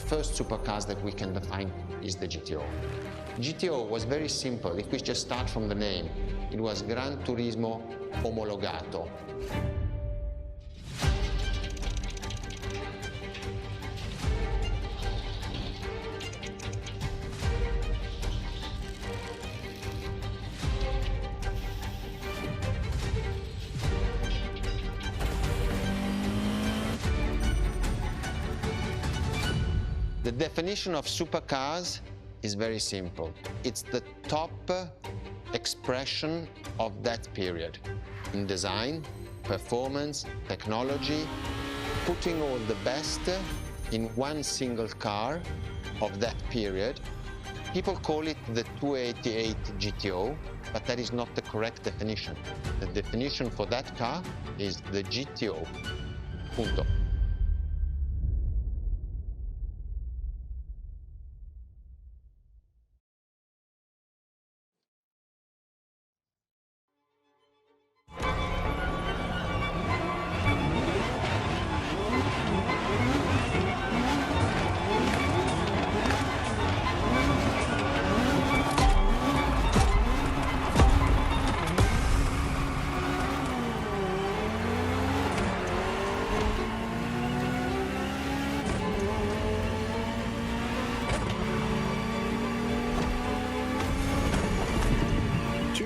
first supercars that we can define is the GTO. GTO was very simple. If we just start from the name, it was Gran Turismo Omologato. The definition of supercars is very simple. It's the top expression of that period in design, performance, technology, putting all the best in one single car of that period. People call it the 288 GTO, but that is not the correct definition. The definition for that car is the GTO. Punto.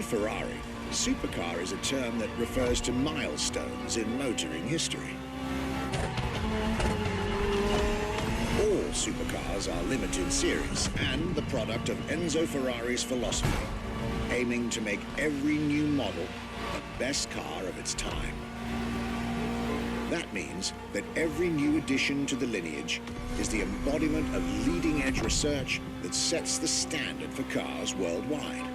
Ferrari, supercar is a term that refers to milestones in motoring history. All supercars are limited series and the product of Enzo Ferrari's philosophy, aiming to make every new model the best car of its time. That means that every new addition to the lineage is the embodiment of leading-edge research that sets the standard for cars worldwide.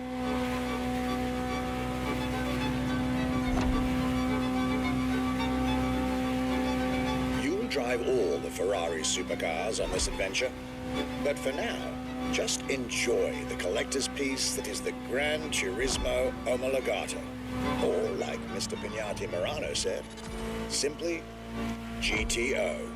Drive all the Ferrari supercars on this adventure, but for now, just enjoy the collector's piece that is the Gran Turismo Omologato, or like Mr. Pignati Morano said, simply GTO.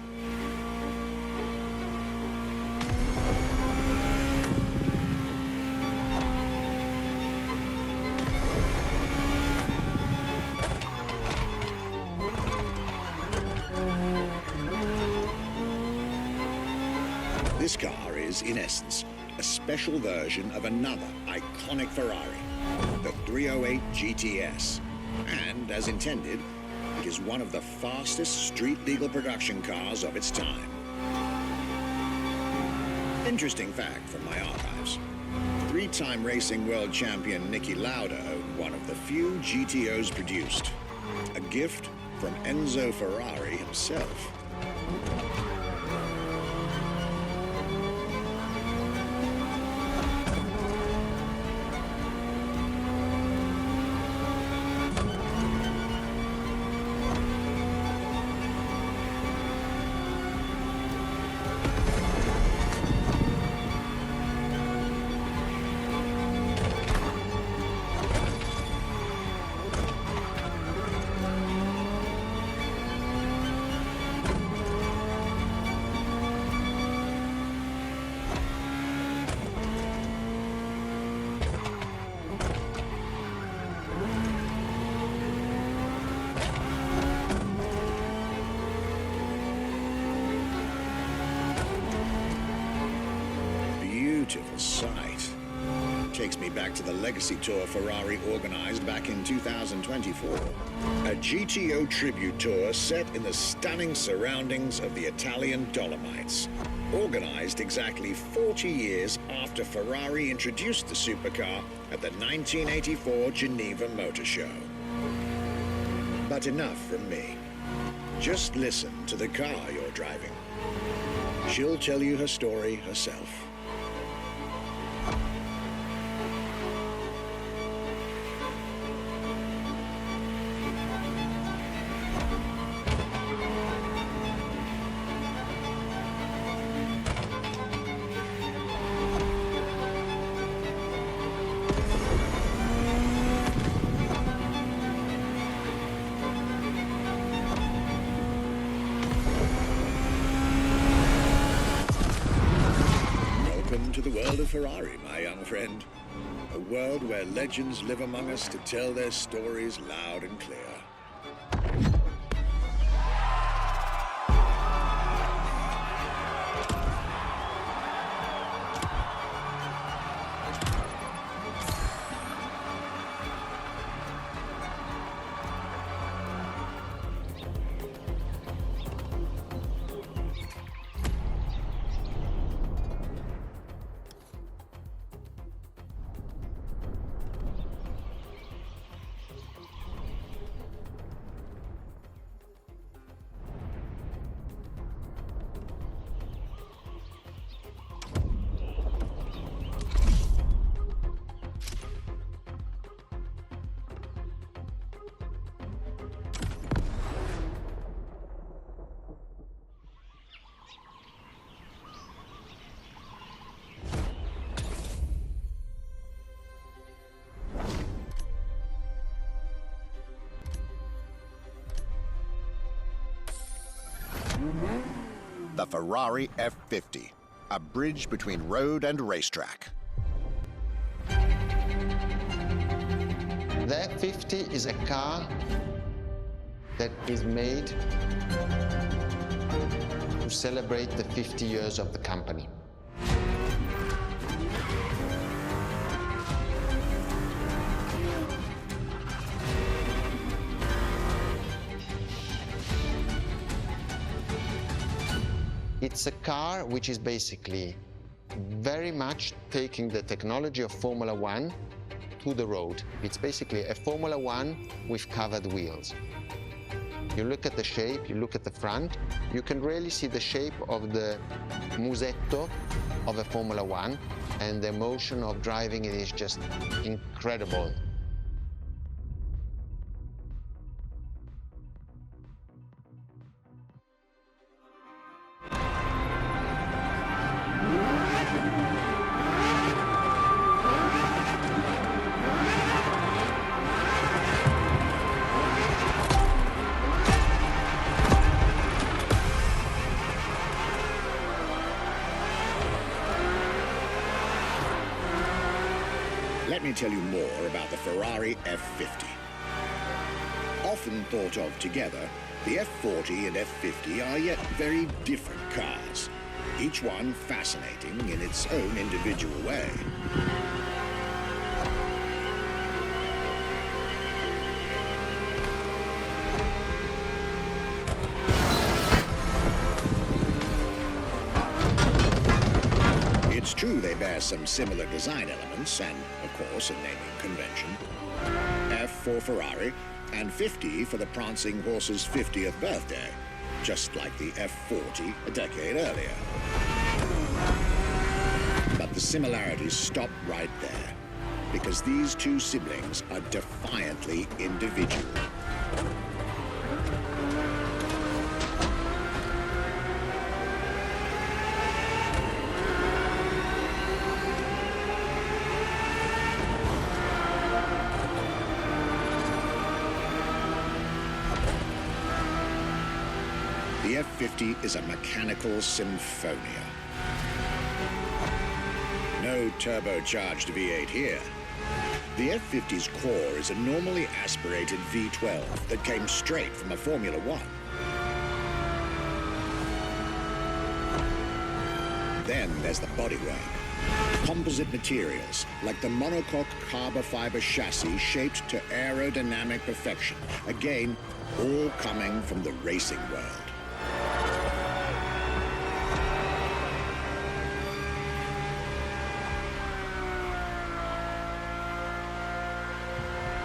This car is, in essence, a special version of another iconic Ferrari, the 308 GTS. And, as intended, it is one of the fastest street-legal production cars of its time. Interesting fact from my archives. Three-time racing world champion Niki Lauda owned one of the few GTOs produced. A gift from Enzo Ferrari himself. Beautiful sight. Takes me back to the Legacy Tour Ferrari organized back in 2024. A GTO tribute tour set in the stunning surroundings of the Italian Dolomites. Organized exactly 40 years after Ferrari introduced the supercar at the 1984 Geneva Motor Show. But enough from me. Just listen to the car you're driving. She'll tell you her story herself. world of Ferrari, my young friend. A world where legends live among us to tell their stories loud and clear. The Ferrari F50, a bridge between road and racetrack. The F50 is a car that is made to celebrate the 50 years of the company. It's a car which is basically very much taking the technology of Formula One to the road. It's basically a Formula One with covered wheels. You look at the shape, you look at the front, you can really see the shape of the musetto of a Formula One, and the emotion of driving it is just incredible. Let me tell you more about the Ferrari F50. Often thought of together, the F40 and F50 are yet very different cars, each one fascinating in its own individual way. It's true they bear some similar design elements and, of course, a naming convention. F for Ferrari and 50 for the prancing horse's 50th birthday, just like the F40 a decade earlier. But the similarities stop right there, because these two siblings are defiantly individual. The F50 is a mechanical symphonia. No turbocharged V8 here. The F50's core is a normally aspirated V12 that came straight from a Formula One. Then there's the bodywork. Composite materials, like the monocoque carbon fiber chassis shaped to aerodynamic perfection. Again, all coming from the racing world.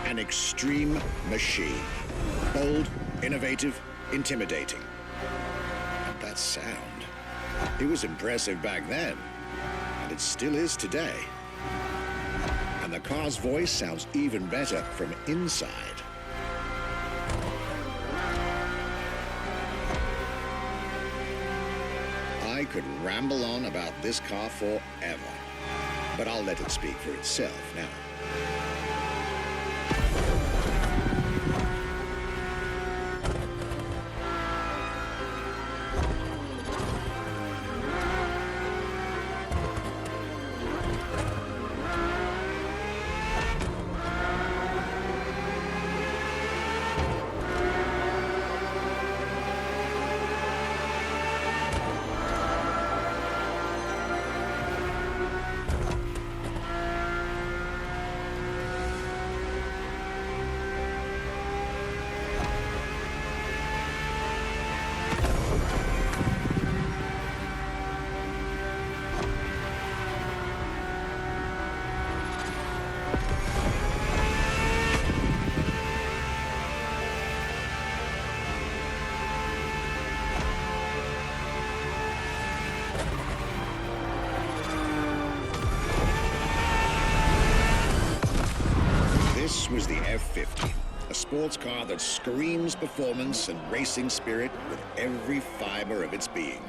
An extreme machine. Bold, innovative, intimidating. And that sound. It was impressive back then, and it still is today. And the car's voice sounds even better from inside. I could ramble on about this car forever, but I'll let it speak for itself now. sports car that screams performance and racing spirit with every fiber of its being.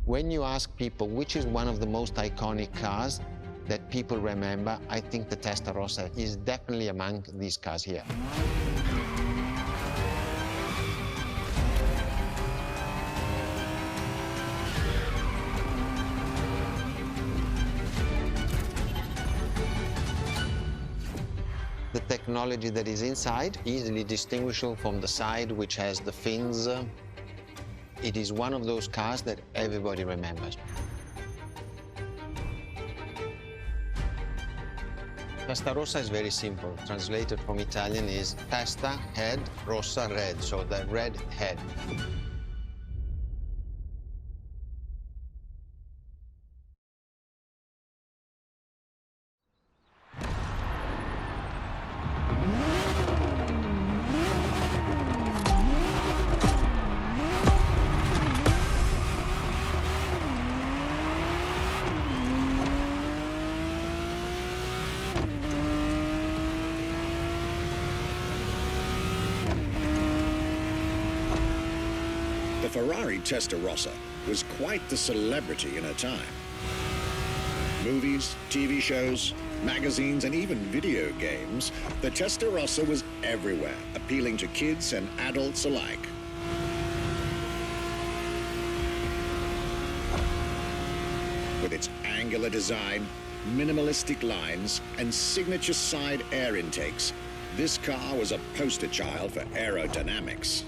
When you ask people which is one of the most iconic cars that people remember, I think the Testarossa is definitely among these cars here. The technology that is inside, easily distinguishable from the side which has the fins. It is one of those cars that everybody remembers. Testarossa is very simple. Translated from Italian is testa, head, rossa, red, so the red head. The Ferrari Testarossa was quite the celebrity in her time. Movies, TV shows, magazines, and even video games, the Testarossa was everywhere, appealing to kids and adults alike. With its angular design, minimalistic lines, and signature side air intakes, this car was a poster child for aerodynamics.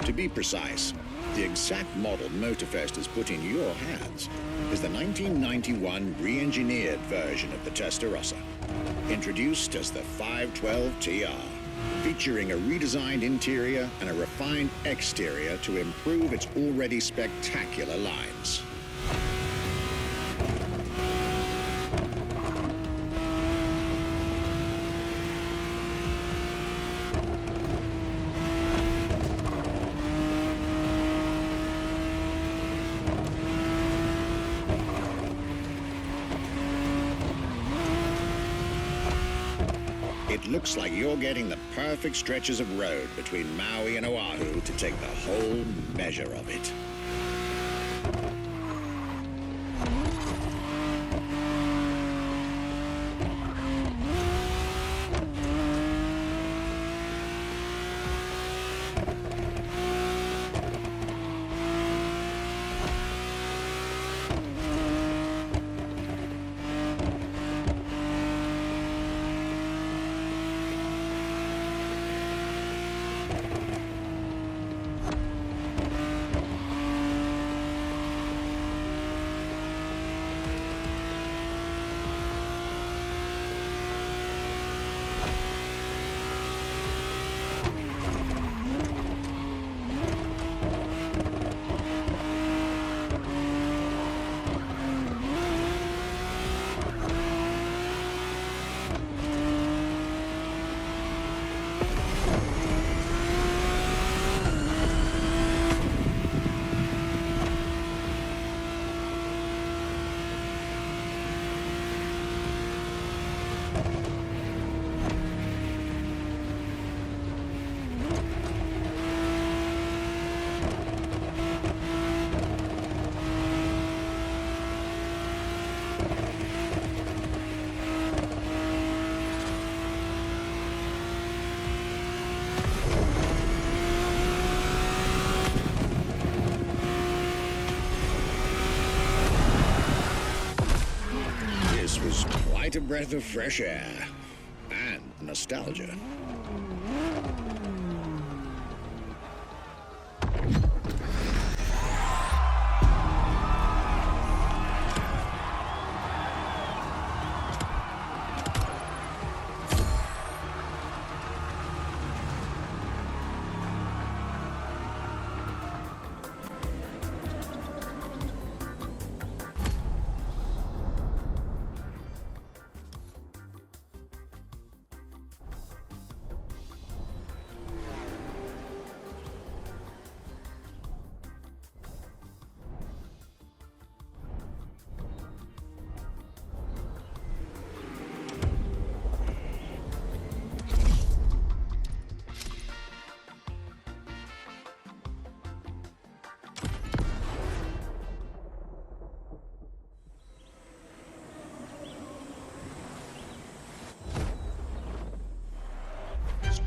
To be precise, the exact model Motorfest has put in your hands is the 1991 re-engineered version of the Testarossa, introduced as the 512 TR, featuring a redesigned interior and a refined exterior to improve its already spectacular lines. It looks like you're getting the perfect stretches of road between Maui and Oahu to take the whole measure of it. This was quite a breath of fresh air and nostalgia.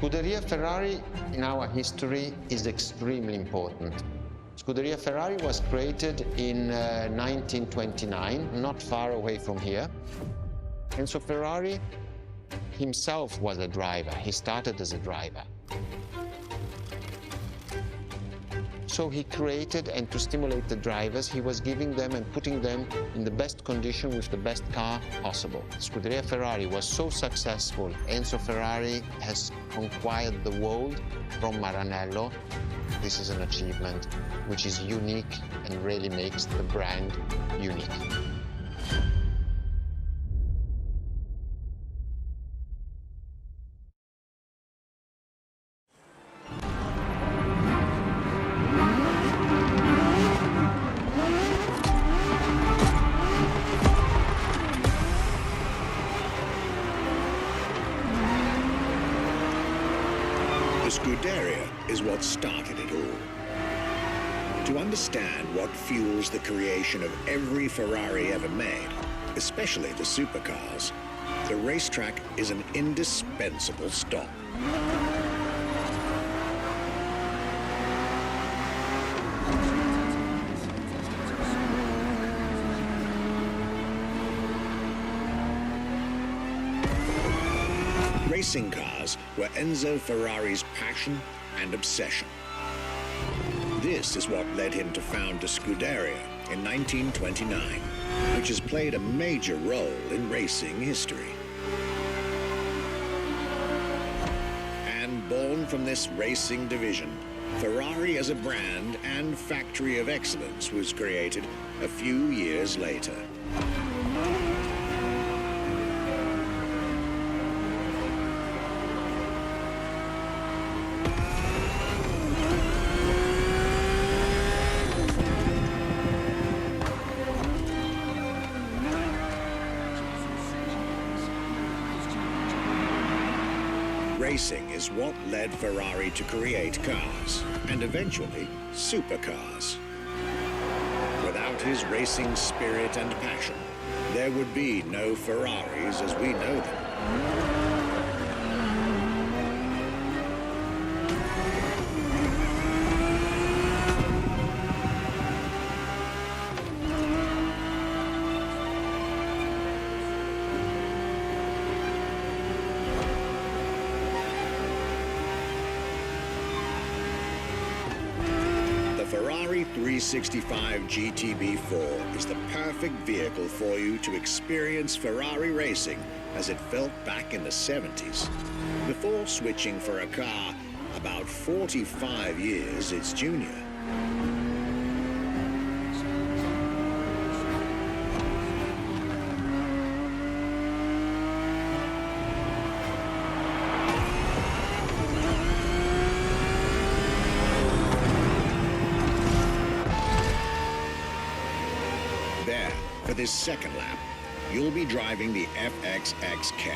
Scuderia Ferrari in our history is extremely important. Scuderia Ferrari was created in 1929, not far away from here. Enzo Ferrari himself was a driver. He started as a driver. So he created, and to stimulate the drivers, he was giving them and putting them in the best condition with the best car possible. Scuderia Ferrari was so successful. Enzo Ferrari has conquered the world from Maranello. This is an achievement which is unique and really makes the brand unique. Scuderia is what started it all. To understand what fuels the creation of every Ferrari ever made, especially the supercars, the racetrack is an indispensable stop. Racing cars were Enzo Ferrari's passion and obsession. This is what led him to found the Scuderia in 1929, which has played a major role in racing history. And born from this racing division, Ferrari as a brand and factory of excellence was created a few years later. Racing is what led Ferrari to create cars, and eventually, supercars. Without his racing spirit and passion, there would be no Ferraris as we know them. Ferrari 365 GTB4 is the perfect vehicle for you to experience Ferrari racing as it felt back in the 70s, before switching for a car about 45 years its junior. There, for this second lap, you'll be driving the FXXK.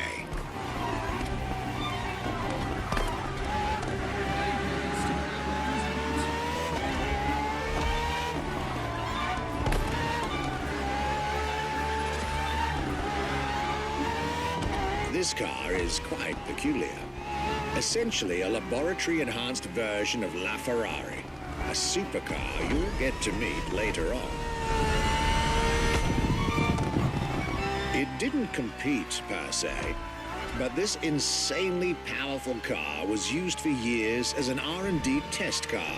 This car is quite peculiar. Essentially a laboratory-enhanced version of La Ferrari, a supercar you'll get to meet later on. It didn't compete, per se, but this insanely powerful car was used for years as an R&D test car,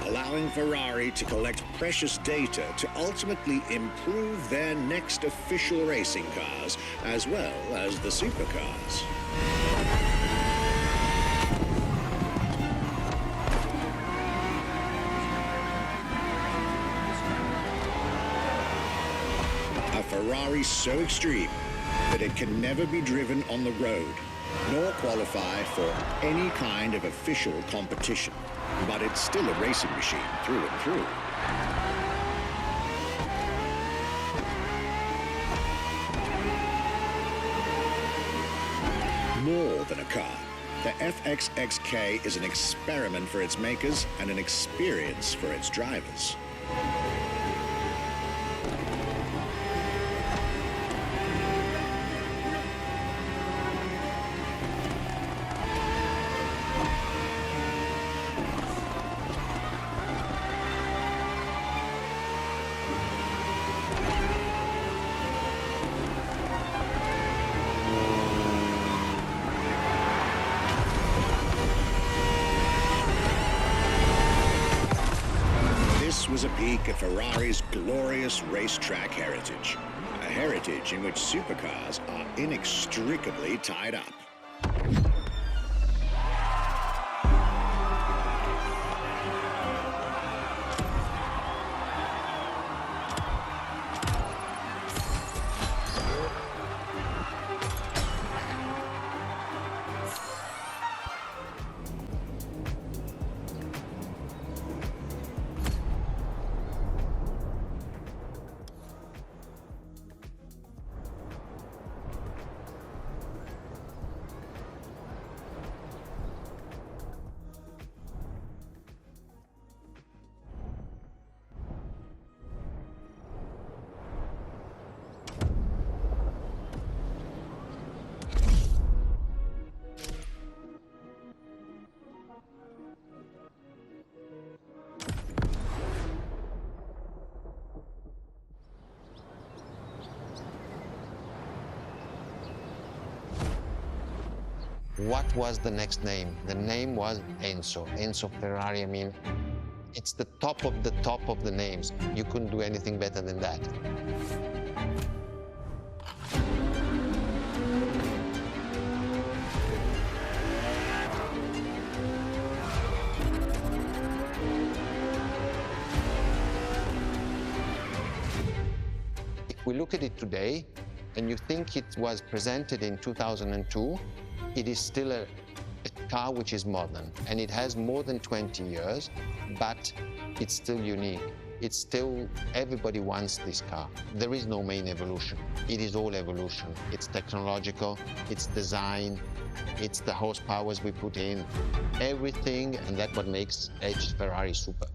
allowing Ferrari to collect precious data to ultimately improve their next official racing cars, as well as the supercars. A Ferrari so extreme that it can never be driven on the road, nor qualify for any kind of official competition. But it's still a racing machine through and through. More than a car, the FXXK is an experiment for its makers and an experience for its drivers. Was a peek at Ferrari's glorious racetrack heritage, a heritage in which supercars are inextricably tied up. What was the next name? The name was Enzo. Enzo Ferrari, I mean, it's the top of the names. You couldn't do anything better than that. If we look at it today, and you think it was presented in 2002, it is still a car which is modern, and it has more than 20 years, but it's still unique. It's still, everybody wants this car. There is no main evolution. It is all evolution. It's technological, it's design, it's the horsepowers we put in, everything, and that's what makes Ferrari super.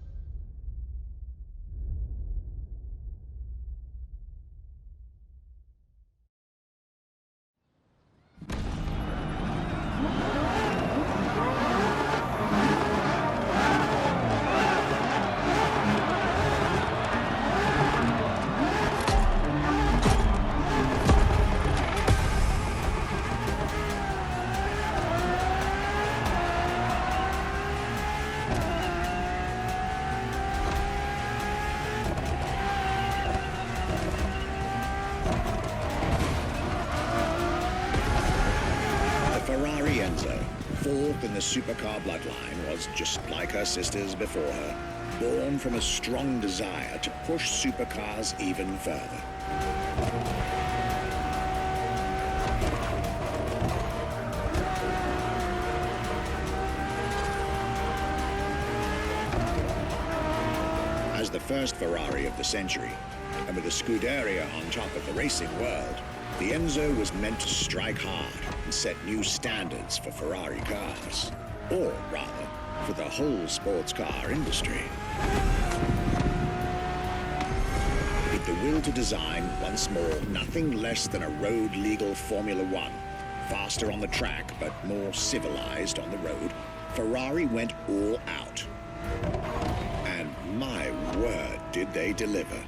Ferrari Enzo, fourth in the supercar bloodline, was just like her sisters before her, born from a strong desire to push supercars even further. As the first Ferrari of the century, and with a Scuderia on top of the racing world, the Enzo was meant to strike hard and set new standards for Ferrari cars, or rather, for the whole sports car industry. With the will to design, once more, nothing less than a road-legal Formula One, faster on the track but more civilized on the road, Ferrari went all out. And my word, did they deliver.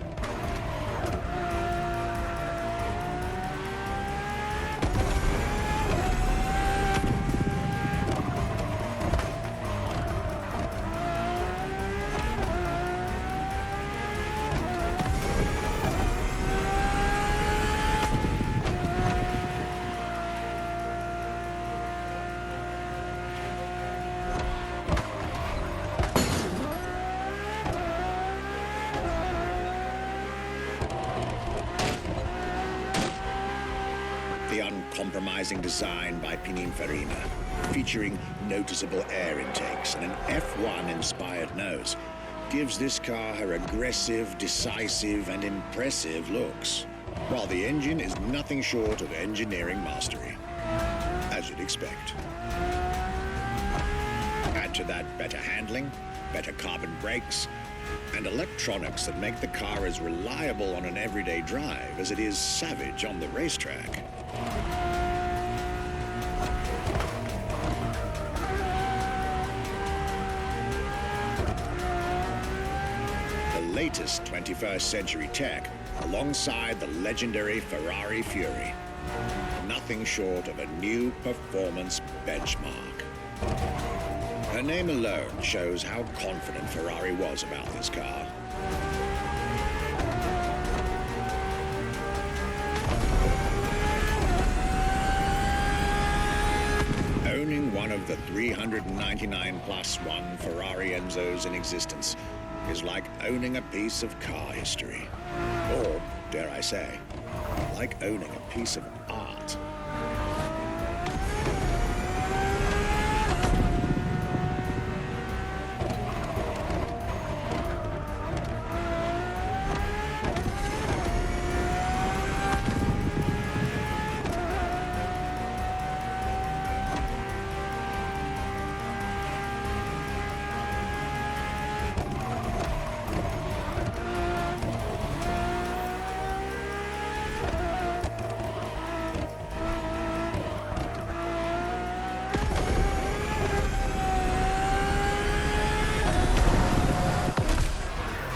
The uncompromising design by Pininfarina, featuring noticeable air intakes and an F1-inspired nose, gives this car her aggressive, decisive, and impressive looks, while the engine is nothing short of engineering mastery, as you'd expect. Add to that better handling, better carbon brakes, and electronics that make the car as reliable on an everyday drive as it is savage on the racetrack. The latest 21st century tech alongside the legendary Ferrari Fury. Nothing short of a new performance benchmark. Her name alone shows how confident Ferrari was about this car. Owning one of the 399 plus one Ferrari Enzos in existence is like owning a piece of car history. Or, dare I say, like owning a piece of art.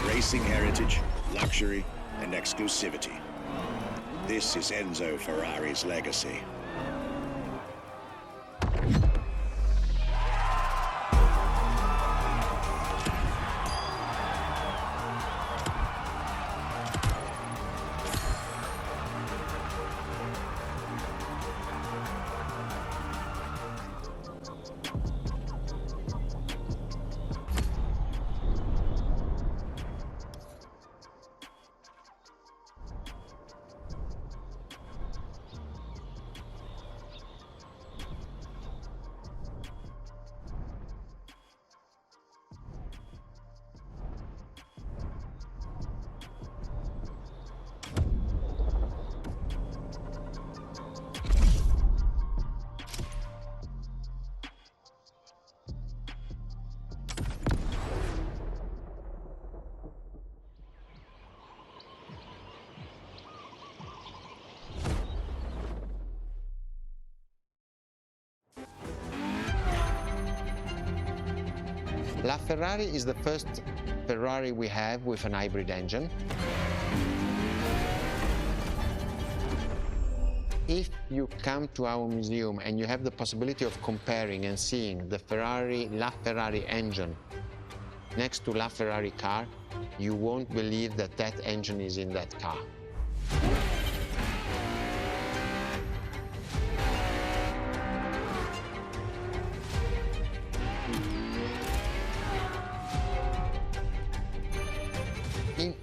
Racing heritage, luxury, and exclusivity. This is Enzo Ferrari's legacy. La Ferrari is the first Ferrari we have with an hybrid engine. If you come to our museum and you have the possibility of comparing and seeing the La Ferrari engine next to La Ferrari car, you won't believe that that engine is in that car.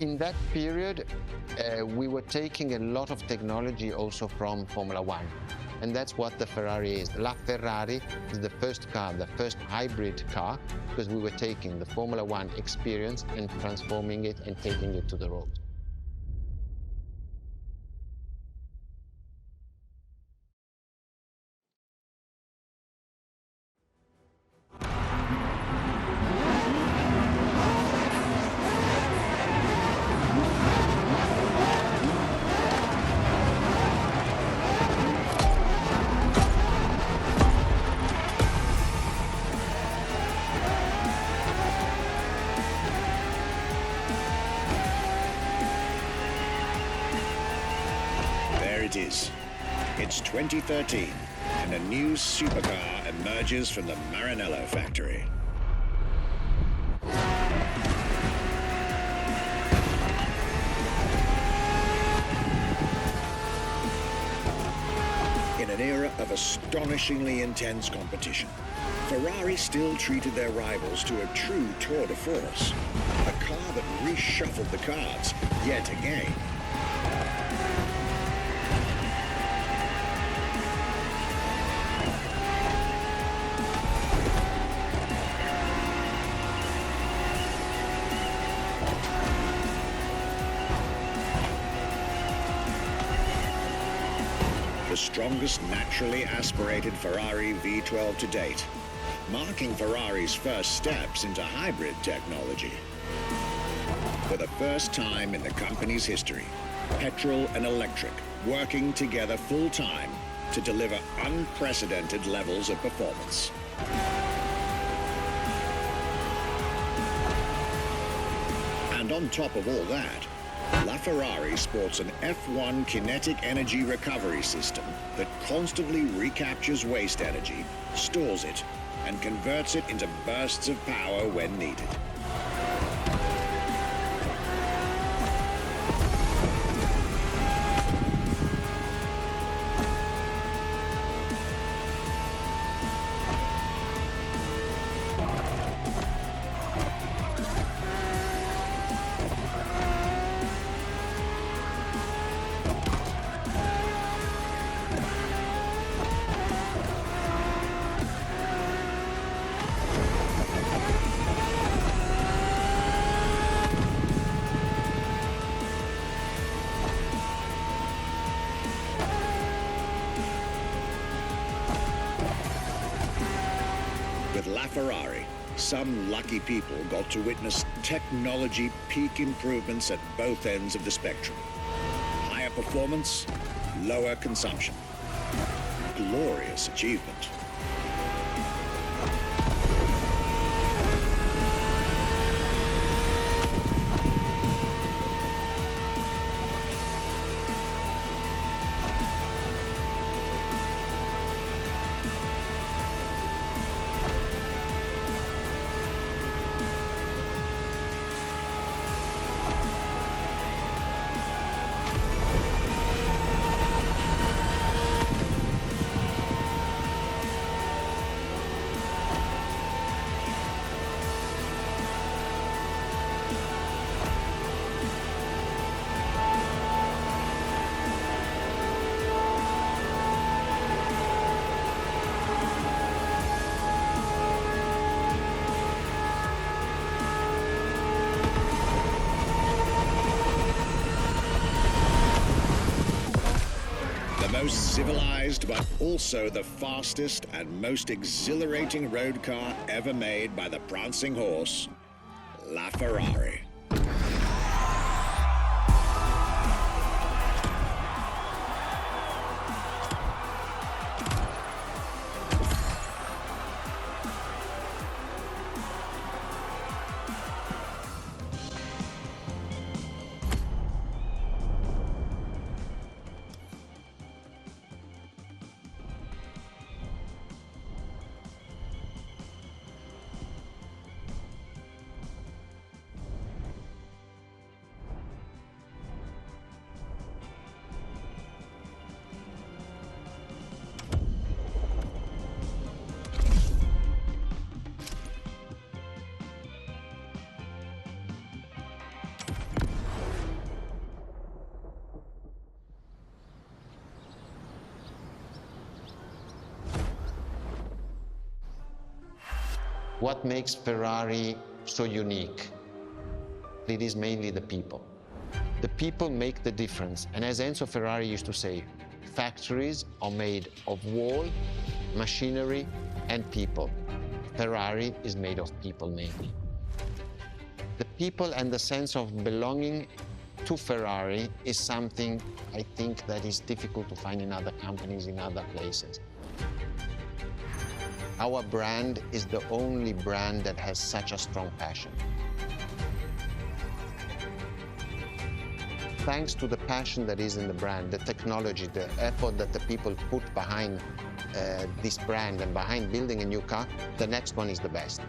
In that period, we were taking a lot of technology also from Formula One. And that's what the Ferrari is. La Ferrari is the first car, the first hybrid car, because we were taking the Formula One experience and transforming it and taking it to the road. It is. It's 2013, and a new supercar emerges from the Maranello factory. In an era of astonishingly intense competition, Ferrari still treated their rivals to a true tour de force, a car that reshuffled the cards yet again. the strongest naturally aspirated Ferrari V12 to date, marking Ferrari's first steps into hybrid technology. For the first time in the company's history, petrol and electric working together full-time to deliver unprecedented levels of performance. And on top of all that, LaFerrari sports an F1 kinetic energy recovery system that constantly recaptures waste energy, stores it, and converts it into bursts of power when needed. With LaFerrari, some lucky people got to witness technology peak improvements at both ends of the spectrum. Higher performance, lower consumption. Glorious achievement. The most civilized, but also the fastest and most exhilarating road car ever made by the prancing horse, LaFerrari. What makes Ferrari so unique? It is mainly the people. The people make the difference. And as Enzo Ferrari used to say, factories are made of wall, machinery, and people. Ferrari is made of people mainly. The people and the sense of belonging to Ferrari is something I think that is difficult to find in other companies, in other places. Our brand is the only brand that has such a strong passion. Thanks to the passion that is in the brand, the technology, the effort that the people put behind this brand and behind building a new car, the next one is the best.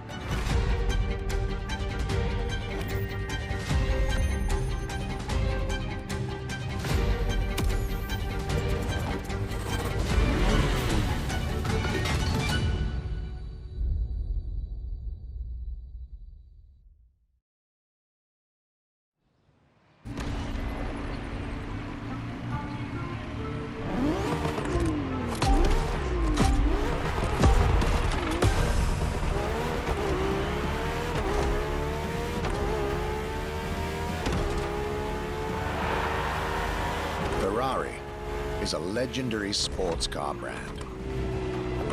is a legendary sports car brand,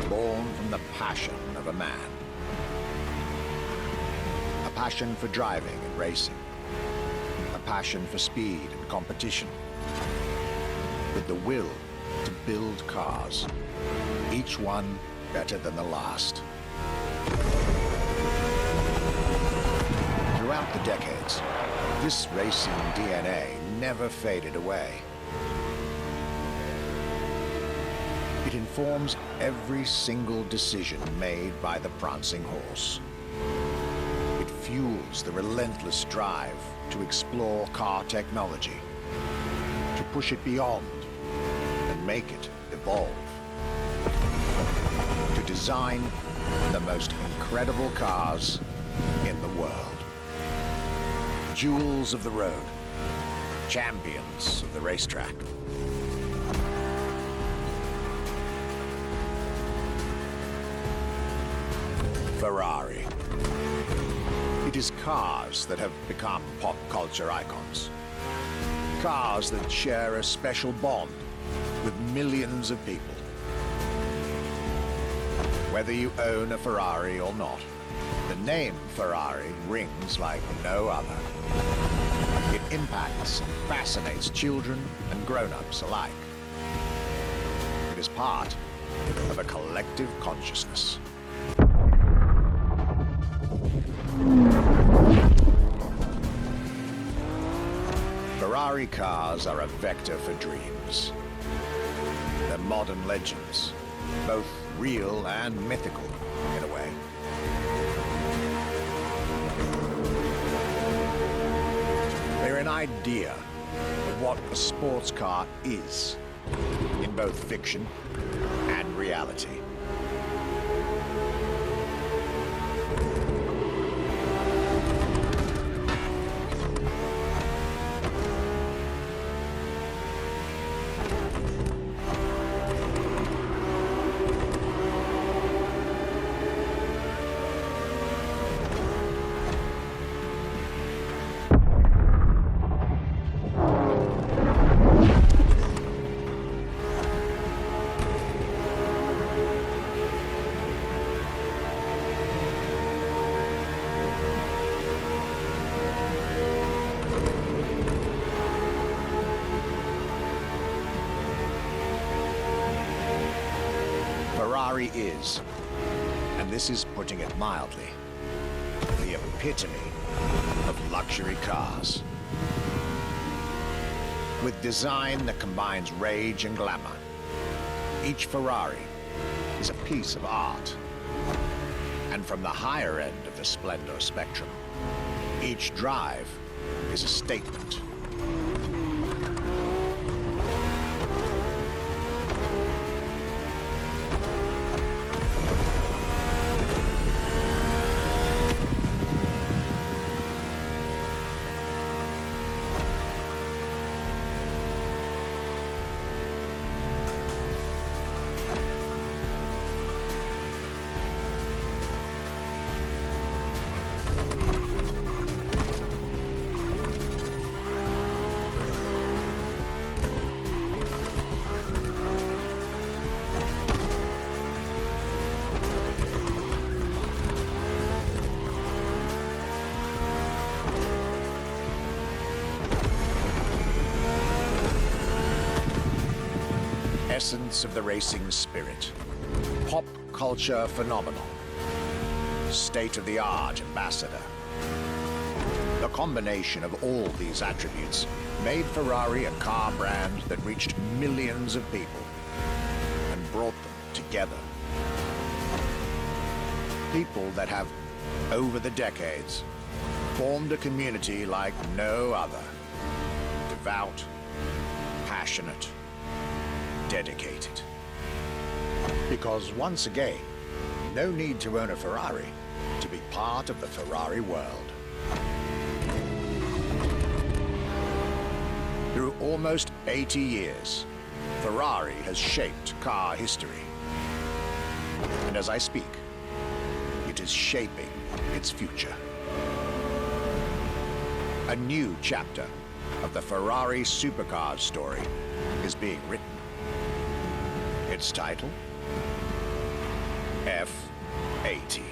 born from the passion of a man. A passion for driving and racing. A passion for speed and competition. With the will to build cars, each one better than the last. Throughout the decades, this racing DNA never faded away. It informs every single decision made by the prancing horse. It fuels the relentless drive to explore car technology, to push it beyond and make it evolve, to design the most incredible cars in the world. Jewels of the road, champions of the racetrack. Ferrari. It is cars that have become pop culture icons. Cars that share a special bond with millions of people. Whether you own a Ferrari or not, the name Ferrari rings like no other. It impacts and fascinates children and grown-ups alike. It is part of a collective consciousness. Ferrari cars are a vector for dreams. They're modern legends, both real and mythical in a way. They're an idea of what a sports car is, in both fiction and reality. Ferrari is, and this is putting it mildly, the epitome of luxury cars. With design that combines rage and glamour, each Ferrari is a piece of art. And from the higher end of the splendor spectrum, each drive is a statement. Essence of the racing spirit, pop culture phenomenal, state-of-the-art ambassador. The combination of all these attributes made Ferrari a car brand that reached millions of people and brought them together. People that have, over the decades, formed a community like no other. Devout, passionate, dedicated. Because once again, no need to own a Ferrari to be part of the Ferrari world. Through almost 80 years, Ferrari has shaped car history. And as I speak, it is shaping its future. A new chapter of the Ferrari Supercars story is being written. its title? F80.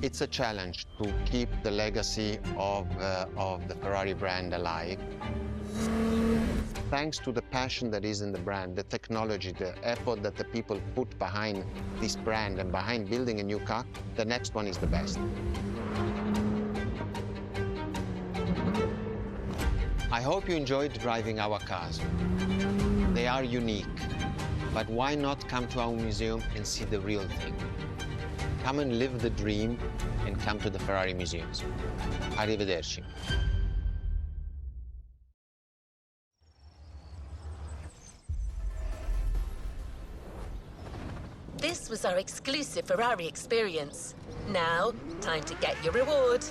It's a challenge to keep the legacy of the Ferrari brand alive. Thanks to the passion that is in the brand, the technology, the effort that the people put behind this brand and behind building a new car, the next one is the best. I hope you enjoyed driving our cars. They are unique, but why not come to our museum and see the real thing? Come and live the dream and come to the Ferrari museums. Arrivederci. This was our exclusive Ferrari experience. Now, time to get your reward.